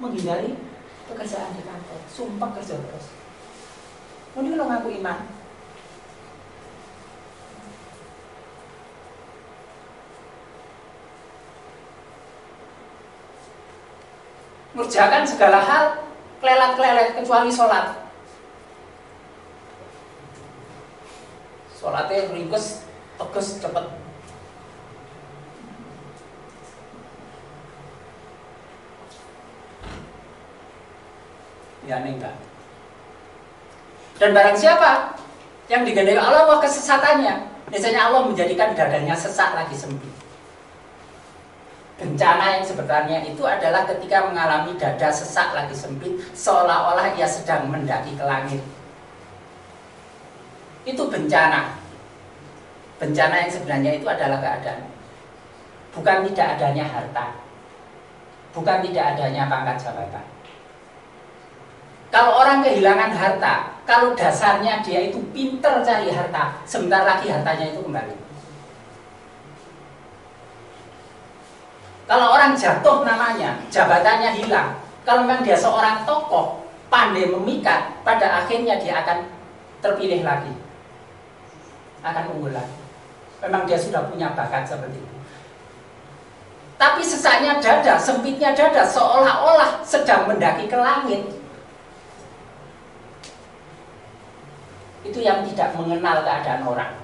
menghindari pekerjaan di kantor. Sumpek kerja terus. Muni lo ngaku iman. Ngerjakan segala hal kelelat-kelelet kecuali sholat. Sholatnya ringkes, tegas, cepet. Ya enggak. Dan barang siapa yang digandeng Allah kesesatannya, biasanya Allah menjadikan dadanya sesak lagi sempit. Bencana yang sebenarnya itu adalah ketika mengalami dada sesak lagi sempit, seolah-olah ia sedang mendaki ke langit. Itu bencana. Bencana yang sebenarnya itu adalah keadaan. Bukan tidak adanya harta, bukan tidak adanya pangkat jabatan. Kalau orang kehilangan harta, kalau dasarnya dia itu pinter cari harta, sebentar lagi hartanya itu kembali. Kalau orang jatuh namanya, jabatannya hilang, kalau memang dia seorang tokoh, pandai memikat, pada akhirnya dia akan terpilih lagi, akan unggul lagi. Memang dia sudah punya bakat seperti itu. Tapi sesaknya dada, sempitnya dada, seolah-olah sedang mendaki ke langit. Itu yang tidak mengenal keadaan orang,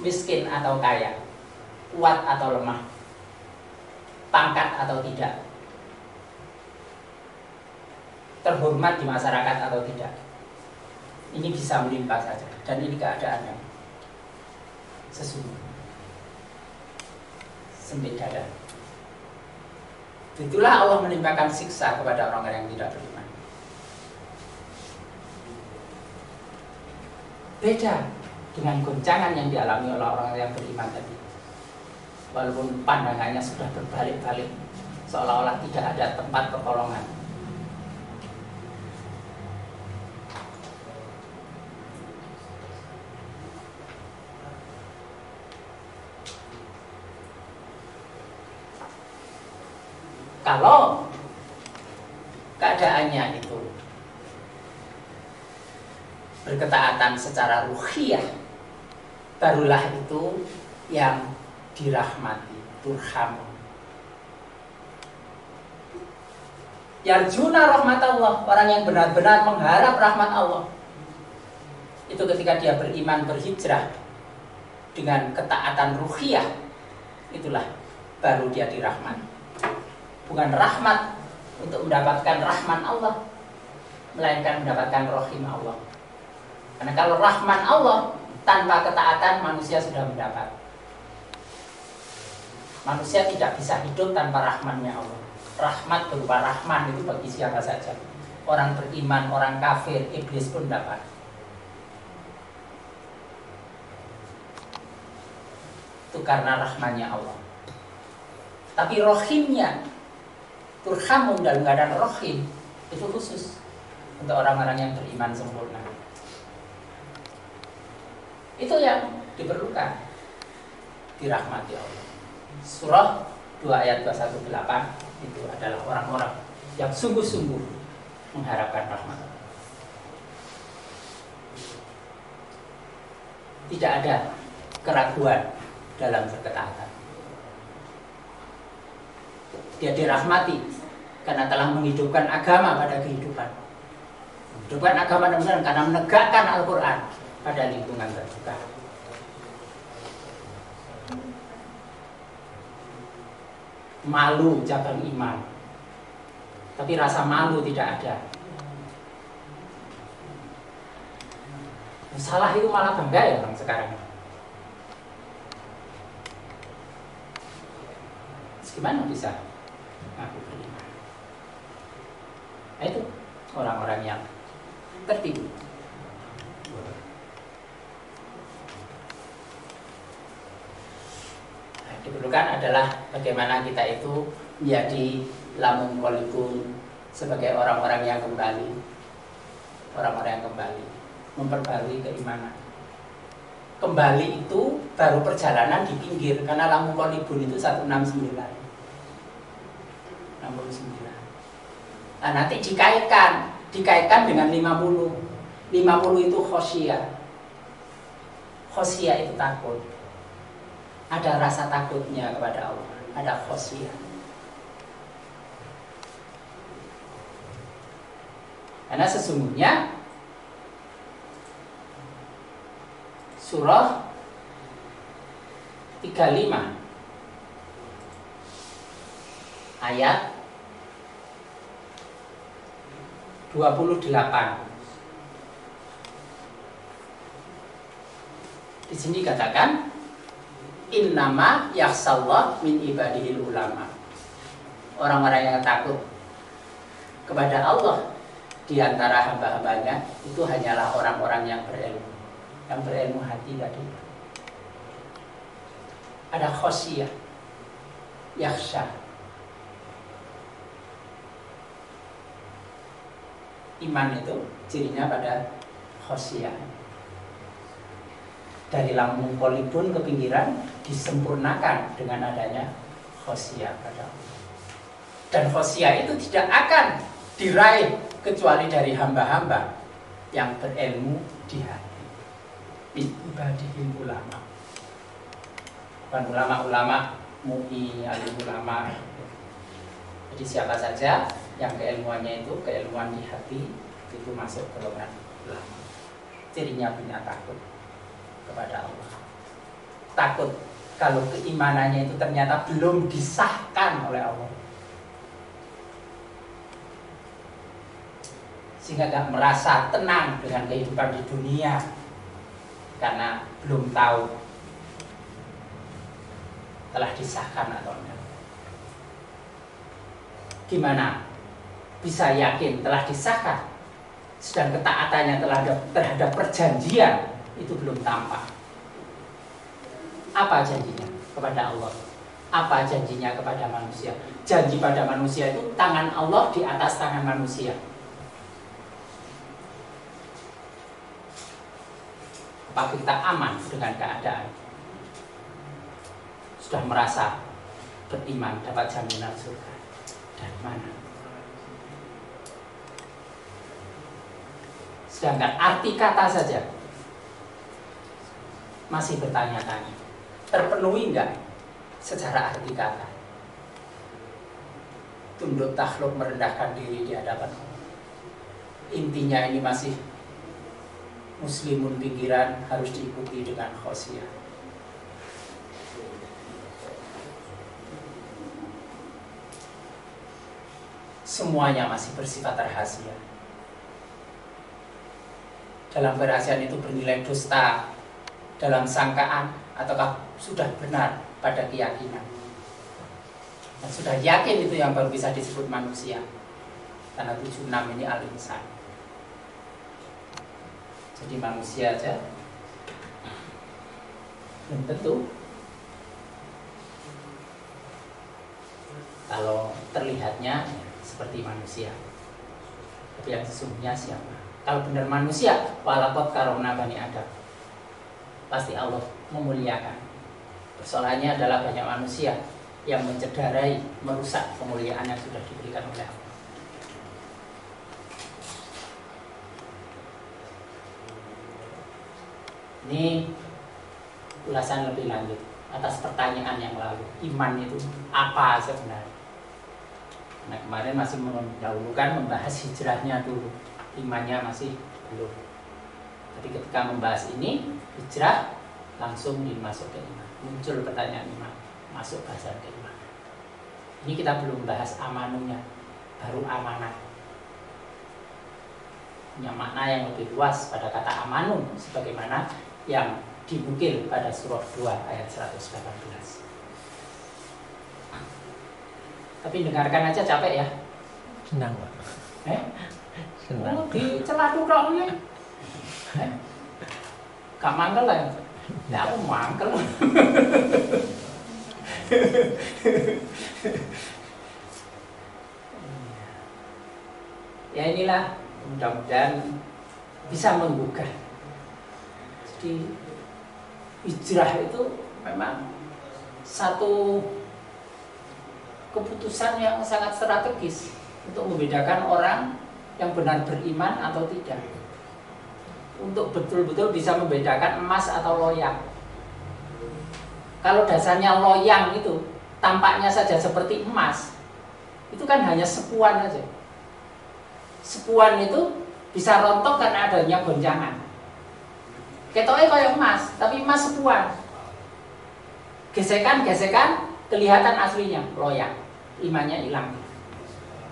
miskin atau kaya, kuat atau lemah, pangkat atau tidak, terhormat di masyarakat atau tidak. Ini bisa menimpa saja, dan ini keadaan yang sesungguhnya. Sempit dada. Itulah Allah menimpakan siksa kepada orang-orang yang tidak beriman. Beda dengan goncangan yang dialami oleh orang yang beriman tadi. Walaupun pandangannya sudah berbalik-balik, seolah-olah tidak ada tempat pertolongan. Kalau keadaannya itu berketaatan secara ruhiyah, barulah itu yang dirahmati, turham. Yarjuna rahmat Allah, orang yang benar-benar mengharap rahmat Allah, itu ketika dia beriman, berhijrah dengan ketaatan ruhiyah, itulah baru dia dirahmati. Bukan rahmat untuk mendapatkan rahman Allah, melainkan mendapatkan rahim Allah. Karena kalau rahman Allah tanpa ketaatan, manusia sudah mendapat. Manusia tidak bisa hidup tanpa rahmannya Allah. Rahmat berupa rahman itu bagi siapa saja. Orang beriman, orang kafir, iblis pun dapat. Itu karena rahmannya Allah. Tapi rohimnya, turhamun dalam keadaan rohim, itu khusus untuk orang-orang yang beriman sempurna. Itu yang diperlukan, dirahmati Allah. Surah 2 ayat 218 itu adalah orang-orang yang sungguh-sungguh mengharapkan rahmat. Tidak ada keraguan dalam berketaatan. Dia dirahmati karena telah menghidupkan agama pada kehidupan. Menghidupkan agama benar karena menegakkan Al-Quran pada lingkungan terbuka. Malu cabang iman, tapi rasa malu tidak ada. Salah itu malah bangga ya orang sekarang. Gimana bisa aku beriman? Nah, itu orang-orang yang tertipu. Nah, diperlukan adalah bagaimana kita itu menjadi lamun qalbun, sebagai orang-orang yang kembali, orang-orang yang kembali memperbarui keimanan. Kembali itu baru perjalanan di pinggir, karena lamun qalbun itu 169. 69. Nah, nanti dikaitkan dengan 50. 50 itu khosyiyah. Khosyiyah itu takut. Ada rasa takutnya kepada Allah, ada khosyiyah. Karena sesungguhnya surah 35 ayat 28. Di sini katakan innama yakhshallah min ibadihil ulama. Orang-orang yang takut kepada Allah di antara hamba-hambanya itu hanyalah orang-orang yang berilmu hati tadi. Ada khosyiyah, yakhsha. Iman itu cirinya pada khosyiyah. Dari lambung polibun ke pinggiran disempurnakan dengan adanya khosyiyah pada Allah. Dan khosyiyah itu tidak akan diraih kecuali dari hamba-hamba yang berilmu di hati. Ibadihil ulama. Bukan ulama-ulama MUI, alim ulama. Jadi siapa saja yang keilmuannya itu keilmuan di hati, itu masuk golongan ulama. Cirinya punya takut kepada Allah. Takut kalau keimanannya itu ternyata belum disahkan oleh Allah, sehingga gak merasa tenang dengan kehidupan di dunia karena belum tahu telah disahkan atau enggak. Gimana bisa yakin telah disahkan sedang ketaatannya terhadap perjanjian itu belum tampak? Apa janjinya kepada Allah? Apa janjinya kepada manusia? Janji pada manusia itu tangan Allah di atas tangan manusia. Apakah kita aman dengan keadaan? Sudah merasa beriman dapat jaminan surga? Dari mana? Sedangkan arti kata saja masih bertanya-tanya, terpenuhi enggak secara arti kata? Tunduk takhluk, merendahkan diri di hadapan Allah. Intinya ini masih muslimun pinggiran, harus diikuti dengan khosyiyah. Semuanya masih bersifat rahasia. Dalam kerahasiaan itu bernilai dusta, dalam sangkaan, ataukah sudah benar pada keyakinan. Dan sudah yakin itu yang baru bisa disebut manusia. Karena 76 ini al-insan. Jadi manusia aja belum tentu. Kalau terlihatnya seperti manusia, tapi yang sesungguhnya siapa? Kalau benar manusia, walaqad karomna bani Adam, pasti Allah memuliakan. Persoalannya adalah banyak manusia yang mencederai, merusak kemuliaan yang sudah diberikan oleh Allah. Ini ulasan lebih lanjut atas pertanyaan yang lalu. Iman itu apa sebenarnya? Nah, kemarin masih mendahulukan membahas hijrahnya dulu. Imannya masih belum. Tapi ketika membahas ini, hijrah langsung dimasuk ke iman. Muncul pertanyaan iman, masuk bahasan ke iman. Ini kita belum bahas amanunya, baru amanah. Punya makna yang lebih luas pada kata amanun, sebagaimana yang dinukil pada surah 2 ayat 118. Tapi dengarkan aja capek ya. Senang, Pak. Senang. Oh, dicela dulu nih. Gak mangkel lah. Ya aku mangkel. Ya inilah, mudah-mudahan bisa menggugah. Jadi hijrah itu memang satu keputusan yang sangat strategis untuk membedakan orang yang benar beriman atau tidak. untuk betul-betul bisa membedakan emas atau loyang. Kalau dasarnya loyang itu tampaknya saja seperti emas, itu kan hanya sepuan aja. Sepuan itu bisa rontok karena adanya goncangan. Ketoknya kayak emas, tapi emas sepuan. Gesekan-gesekan kelihatan aslinya, loyang, imannya hilang.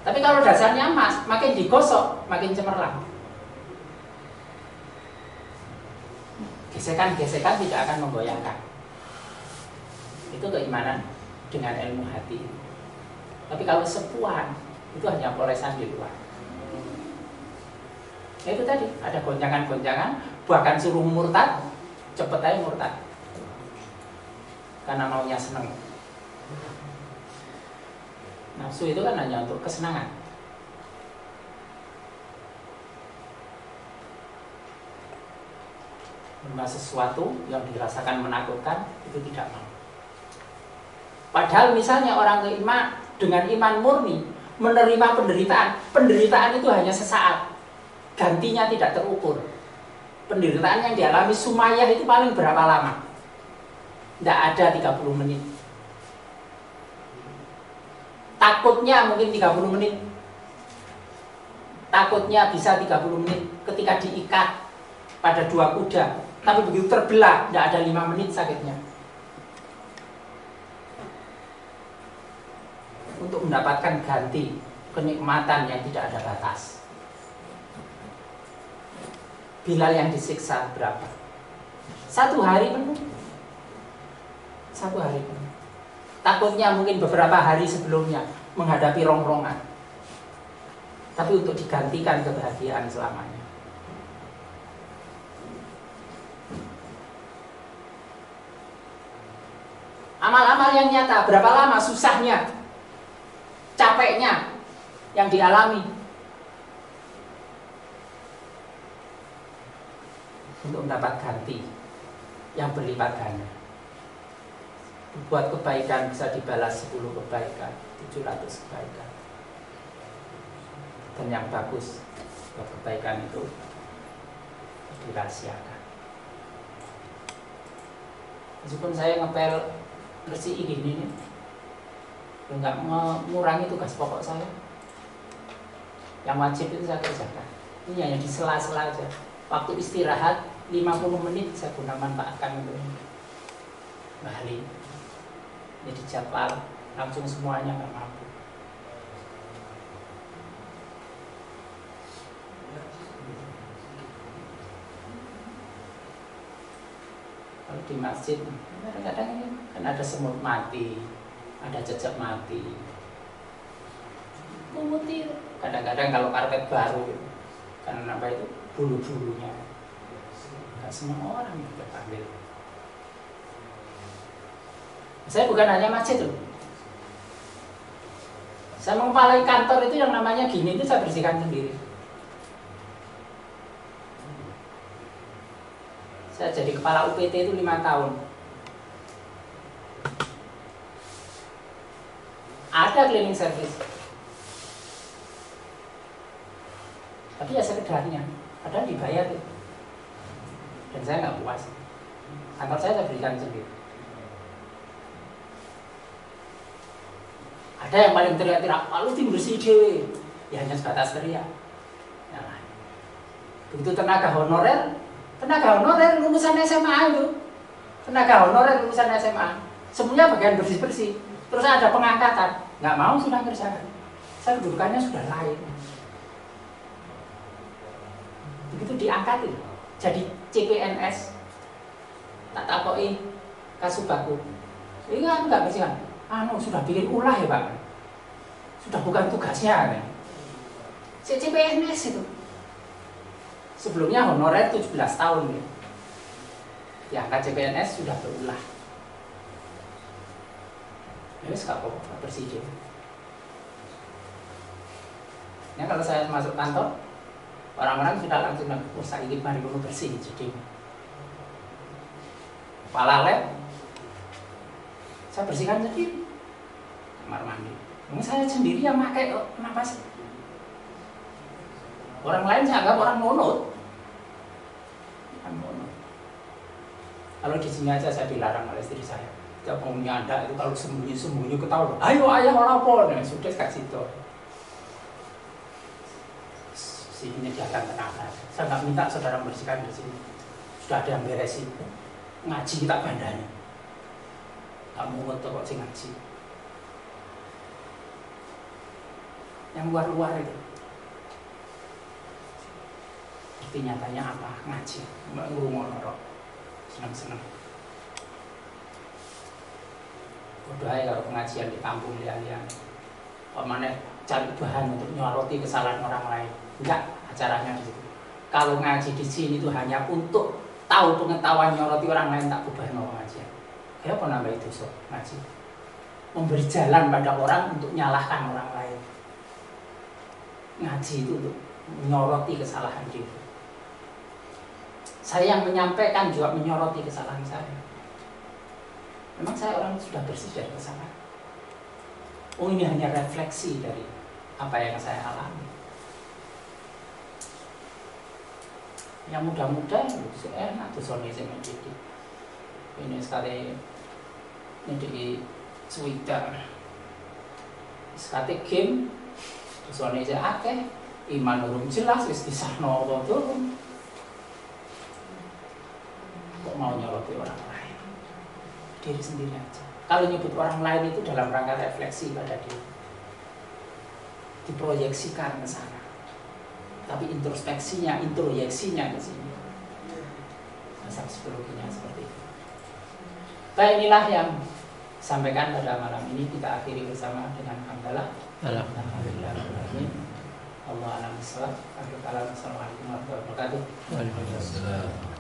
Tapi kalau dasarnya emas, makin digosok, makin cemerlang. Gesekan-gesekan tidak akan menggoyangkan. Itu keimanan dengan ilmu hati. Tapi kalau sepuan, itu hanya polesan di luar. Ya itu tadi, ada goncangan-goncangan, bahkan suruh murtad, cepet aja murtad. Karena maunya seneng. Nafsu itu kan hanya untuk kesenangan. Menerima sesuatu yang dirasakan menakutkan, itu tidak mau. Padahal misalnya orang beriman dengan iman murni menerima penderitaan. Penderitaan itu hanya sesaat, gantinya tidak terukur. Penderitaan yang dialami Sumayyah itu paling berapa lama? Tidak ada 30 menit. Takutnya mungkin 30 menit. Takutnya bisa 30 menit ketika diikat pada 2 kuda. Tapi begitu terbelah, tidak ada 5 menit sakitnya. Untuk mendapatkan ganti kenikmatan yang tidak ada batas. Bilal yang disiksa berapa? 1 hari penuh. 1 hari penuh. Takutnya mungkin beberapa hari sebelumnya menghadapi rongrongan. Tapi untuk digantikan kebahagiaan selamanya. Amal-amal yang nyata, berapa lama susahnya, capeknya yang dialami untuk mendapat ganti yang berlipat ganda. Buat kebaikan bisa dibalas 10 kebaikan, 700 kebaikan. Dan yang bagus buat kebaikan itu dirahasiakan. Meskipun saya ngepel bersih gini nih, nggak mengurangi tugas pokok saya. Yang wajib itu saya kerjakan. Ini hanya di sela-sela aja. Waktu istirahat 50 menit saya guna manfaatkan untuk ini. Balik. Jadi jadwal langsung semuanya nggak mampu. Kalau di masjid kadang-kadang kan ada semut mati, ada jejak mati. Putih. Kadang-kadang kalau karpet baru karena apa itu bulu-bulunya. Nggak semua orang bisa ambil. Saya bukan hanya masjid loh. Saya mengepalai kantor itu yang namanya gini itu saya bersihkan sendiri. Saya jadi kepala UPT itu 5 tahun. Ada cleaning service. Tapi ya sekedarnya, padahal dibayar itu. Dan saya nggak puas. Kantor saya berikan sendiri. Ada yang paling teriak-teriak, "Lalu tim bersih dewe." Ya hanya sebatas teriak. Nah, begitu tenaga honorer lulusan SMA itu. Tenaga honorer lulusan SMA. Semuanya bagian bersih-bersih. Terus ada pengangkatan, nggak mau sudah kerjakan. Saya kedudukannya sudah lain. Begitu diangkat itu, jadi CPNS, tak takoi Kasubaku. Ini kan nggak bersihkan. Sudah bikin ulah ya Pak. Sudah bukan tugasnya kan. CPNS itu. Sebelumnya honorer 17 tahun ya. Diangkat CPNS sudah berulah. Ya wis gak apa-apa bersih deh. Ya kalau saya masuk kantor, orang-orang sudah langsung bilang, "Oh, saya ingin mari kulo bersih." Jadi kepala lab saya bersihkan sendiri. Kamar mandi. Ini saya sendiri yang pakai, kenapa sih? Orang lain saya anggap orang nunut. Kalau di sini aja saya dilarang oleh istri saya. Tiap mau nyanda itu kalau sembunyi-sembunyi ketahuan, ayo ayah lapor, nah, sudah kasih situ. Sini datang kenapa? Saya nggak minta saudara membersihkan di sini. Sudah ada yang beresin. Ngaji kita bandani. Kamu ngerti kok sih ngaji. Yang luar-luar itu. Bukti nyatanya apa? Ngaji. Mbak ngurung-ngurung. Senang-senang. Bodoh aja kalau pengajian di kampung liang-liang. Mana cari bahan untuk nyoroti kesalahan orang lain. Enggak, acaranya di situ. Kalau ngaji di sini itu hanya untuk tahu pengetahuan nyoroti orang lain, tak ubah no pengajian. Kayak apa nambah itu so ngaji? Memberi jalan pada orang untuk nyalahkan orang lain. Ngaji itu untuk menyoroti kesalahan dia. Saya yang menyampaikan juga menyoroti kesalahan saya. Memang saya orang sudah bersih dari kesalahan. Oh, ini hanya refleksi dari apa yang saya alami. Yang mudah-mudah enak tuh Sony saya mendidik. Ini sekali mendidik Swida. Sekali game Sony saya akeh iman urung jelas wis disahno apa tuh. Kok mau nyoroti orang lain? Diri sendiri aja. Kalau nyebut orang lain itu dalam rangka refleksi pada diri, diproyeksikan ke sana. Tapi introspeksinya, introyeksinya ke sini. Masa psikologinya seperti itu. Baik, inilah yang sampaikan pada malam ini. Kita akhiri bersama dengan hamdalah. Alhamdulillah. Allah alam bisawab. Assalamualaikum warahmatullahi wabarakatuh. Waalaikumsalam.